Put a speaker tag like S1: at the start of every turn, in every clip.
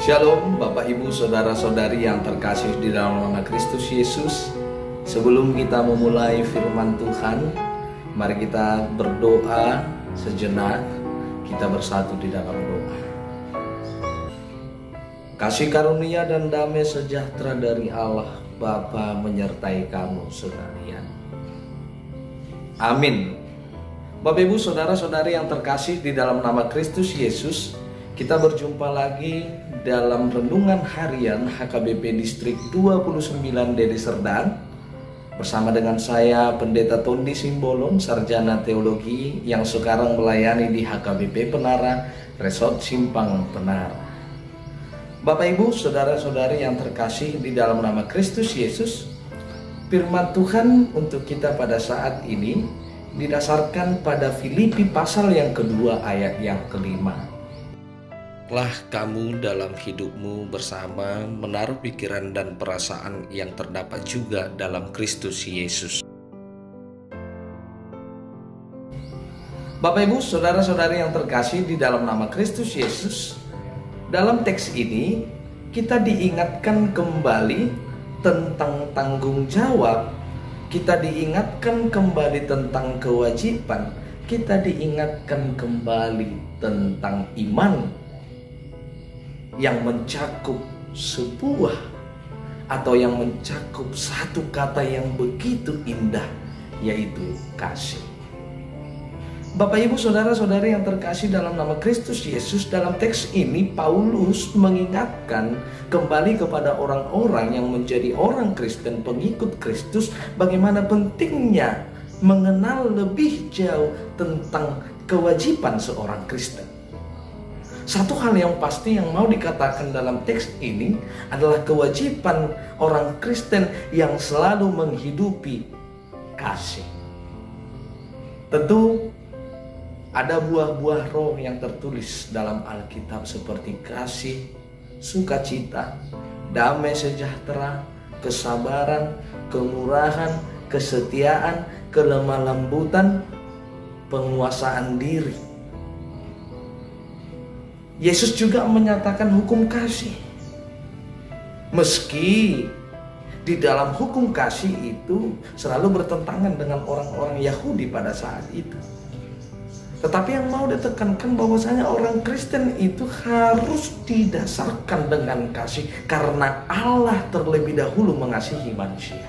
S1: Shalom Bapak Ibu Saudara-saudari yang terkasih di dalam nama Kristus Yesus. Sebelum kita memulai firman Tuhan, mari kita berdoa sejenak. Kita bersatu di dalam doa. Kasih karunia dan damai sejahtera dari Allah Bapa menyertai kamu sekalian. Amin. Bapak Ibu Saudara-saudari yang terkasih di dalam nama Kristus Yesus, kita berjumpa lagi dalam renungan harian HKBP Distrik 29 Deli Serdang bersama dengan saya Pendeta Tondi Simbolon, Sarjana Teologi yang sekarang melayani di HKBP Penara, Resort Simpang Penara. Bapak Ibu Saudara-saudari yang terkasih di dalam nama Kristus Yesus, firman Tuhan untuk kita pada saat ini didasarkan pada Filipi pasal yang kedua ayat yang kelima. Lah kamu dalam hidupmu bersama menaruh pikiran dan perasaan yang terdapat juga dalam Kristus Yesus. Bapak Ibu Saudara-saudari yang terkasih di dalam nama Kristus Yesus, dalam teks ini kita diingatkan kembali tentang tanggung jawab, kita diingatkan kembali tentang kewajiban, kita diingatkan kembali tentang iman yang mencakup sebuah atau yang mencakup satu kata yang begitu indah, yaitu kasih. Bapak Ibu Saudara-saudari yang terkasih dalam nama Kristus Yesus, dalam teks ini Paulus mengingatkan kembali kepada orang-orang yang menjadi orang Kristen, pengikut Kristus, bagaimana pentingnya mengenal lebih jauh tentang kewajiban seorang Kristen. Satu hal yang pasti yang mau dikatakan dalam teks ini adalah kewajiban orang Kristen yang selalu menghidupi kasih. Tentu ada buah-buah roh yang tertulis dalam Alkitab seperti kasih, sukacita, damai sejahtera, kesabaran, kemurahan, kesetiaan, kelemah lembutan, penguasaan diri. Yesus juga menyatakan hukum kasih. Meski di dalam hukum kasih itu selalu bertentangan dengan orang-orang Yahudi pada saat itu. Tetapi yang mau ditekankan bahwasanya orang Kristen itu harus didasarkan dengan kasih karena Allah terlebih dahulu mengasihi manusia.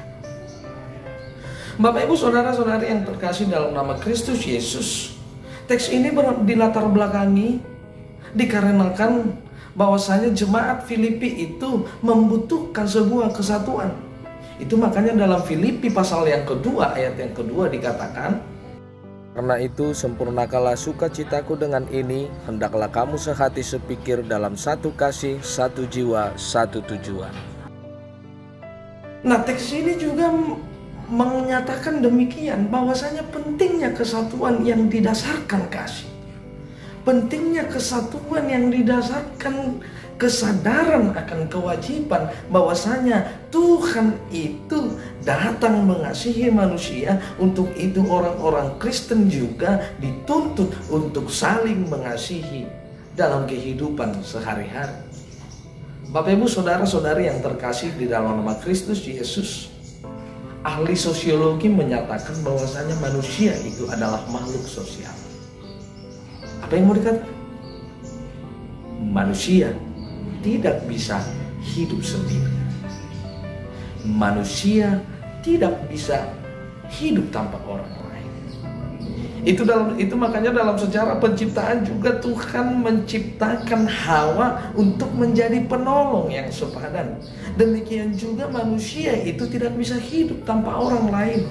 S1: Bapak Ibu Saudara-saudari yang terkasih dalam nama Kristus Yesus, teks ini dilatar belakangi dikarenakan bahwasanya jemaat Filipi itu membutuhkan sebuah kesatuan. Itu makanya dalam Filipi pasal yang kedua ayat yang kedua dikatakan, karena itu sempurnakanlah sukacitaku dengan ini, hendaklah kamu sehati sepikir dalam satu kasih, satu jiwa, satu tujuan. Nah, teks ini juga menyatakan demikian, bahwasanya pentingnya kesatuan yang didasarkan kasih. Pentingnya kesatuan yang didasarkan kesadaran akan kewajiban bahwasanya Tuhan itu datang mengasihi manusia. Untuk itu orang-orang Kristen juga dituntut untuk saling mengasihi dalam kehidupan sehari-hari. Bapak Ibu Saudara-saudari yang terkasih di dalam nama Kristus Yesus, ahli sosiologi menyatakan bahwasanya manusia itu adalah makhluk sosial. Apa yang mau dikatakan? Manusia tidak bisa hidup sendiri. Manusia tidak bisa hidup tanpa orang lain. Itu makanya dalam sejarah penciptaan juga Tuhan menciptakan Hawa untuk menjadi penolong yang sepadan. Demikian juga manusia itu tidak bisa hidup tanpa orang lain.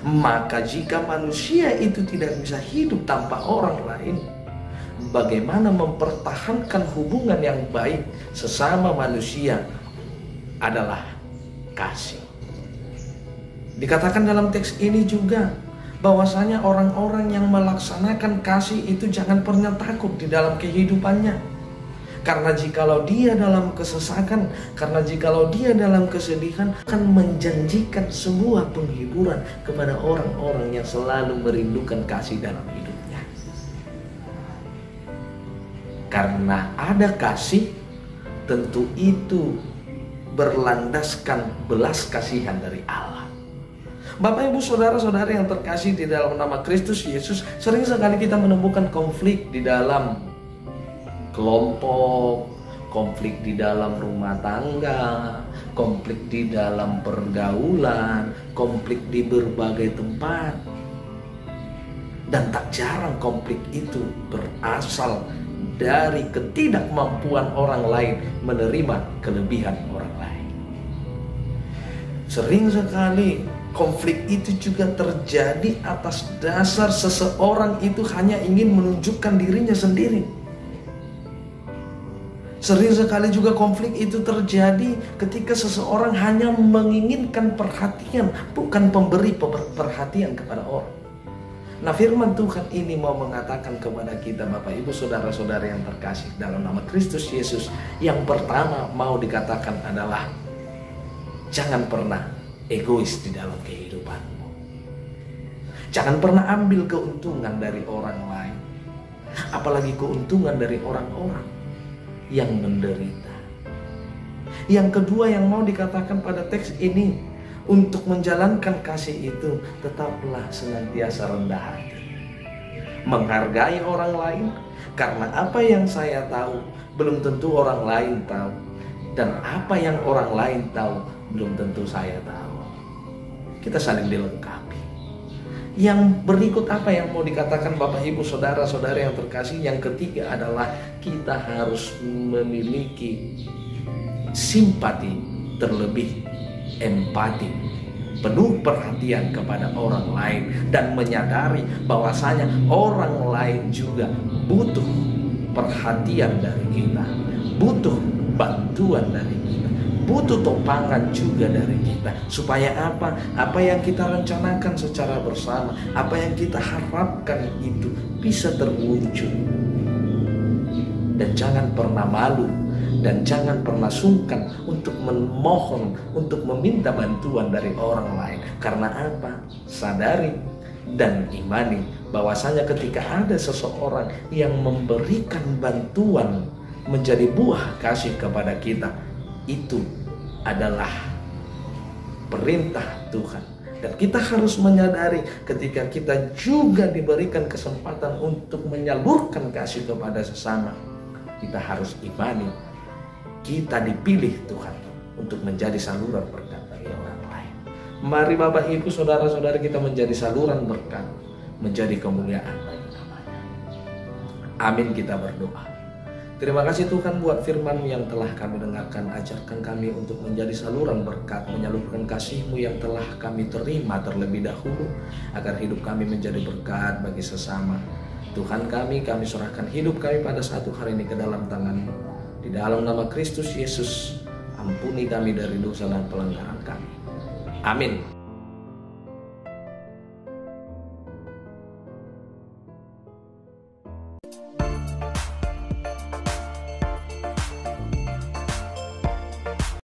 S1: Maka jika manusia itu tidak bisa hidup tanpa orang lain, bagaimana mempertahankan hubungan yang baik sesama manusia adalah kasih. Dikatakan dalam teks ini juga bahwasanya orang-orang yang melaksanakan kasih itu jangan pernah takut di dalam kehidupannya. Karena jikalau dia dalam kesesakan, karena jikalau dia dalam kesedihan, akan menjanjikan sebuah penghiburan kepada orang-orang yang selalu merindukan kasih dalam hidupnya. Karena ada kasih, tentu itu berlandaskan belas kasihan dari Allah. Bapak, Ibu, saudara-saudara yang terkasih di dalam nama Kristus Yesus, sering sekali kita menemukan konflik di dalam kelompok, konflik di dalam rumah tangga, konflik di dalam pergaulan, konflik di berbagai tempat. Dan tak jarang konflik itu berasal dari ketidakmampuan orang lain menerima kelebihan orang lain. Sering sekali konflik itu juga terjadi atas dasar seseorang itu hanya ingin menunjukkan dirinya sendiri. Sering sekali juga konflik itu terjadi ketika seseorang hanya menginginkan perhatian, bukan pemberi perhatian kepada orang. Nah, firman Tuhan ini mau mengatakan kepada kita, Bapak, Ibu, saudara-saudara yang terkasih dalam nama Kristus Yesus, yang pertama mau dikatakan adalah jangan pernah egois di dalam kehidupanmu. Jangan pernah ambil keuntungan dari orang lain, apalagi keuntungan dari orang-orang yang menderita. Yang kedua yang mau dikatakan pada teks ini, untuk menjalankan kasih itu tetaplah senantiasa rendah hati, menghargai orang lain, karena apa yang saya tahu belum tentu orang lain tahu, dan apa yang orang lain tahu belum tentu saya tahu. Kita saling dilengkapi. Yang berikut apa yang mau dikatakan Bapak, Ibu, saudara-saudara yang terkasih? Yang ketiga adalah kita harus memiliki simpati, terlebih empati, penuh perhatian kepada orang lain, dan menyadari bahwasanya orang lain juga butuh perhatian dari kita, butuh bantuan dari kita, butuh topangan juga dari kita. Supaya apa? Apa yang kita rencanakan secara bersama, apa yang kita harapkan itu bisa terwujud. Dan jangan pernah malu, dan jangan pernah sungkan untuk memohon, untuk meminta bantuan dari orang lain. Karena apa? Sadari dan imani bahwasanya ketika ada seseorang yang memberikan bantuan menjadi buah kasih kepada kita, itu adalah perintah Tuhan. Dan kita harus menyadari ketika kita juga diberikan kesempatan untuk menyalurkan kasih kepada sesama, kita harus imani kita dipilih Tuhan untuk menjadi saluran berkat bagi orang lain. Mari Bapak, Ibu, saudara-saudara kita menjadi saluran berkat, menjadi kemuliaan bagi namanya. Amin, kita berdoa. Terima kasih Tuhan buat firman yang telah kami dengarkan. Ajarkan kami untuk menjadi saluran berkat, menyalurkan kasih-Mu yang telah kami terima terlebih dahulu, agar hidup kami menjadi berkat bagi sesama. Tuhan kami serahkan hidup kami pada satu hari ini ke dalam tangan-Mu. Di dalam nama Kristus Yesus, ampuni kami dari dosa dan pelanggaran kami. Amin.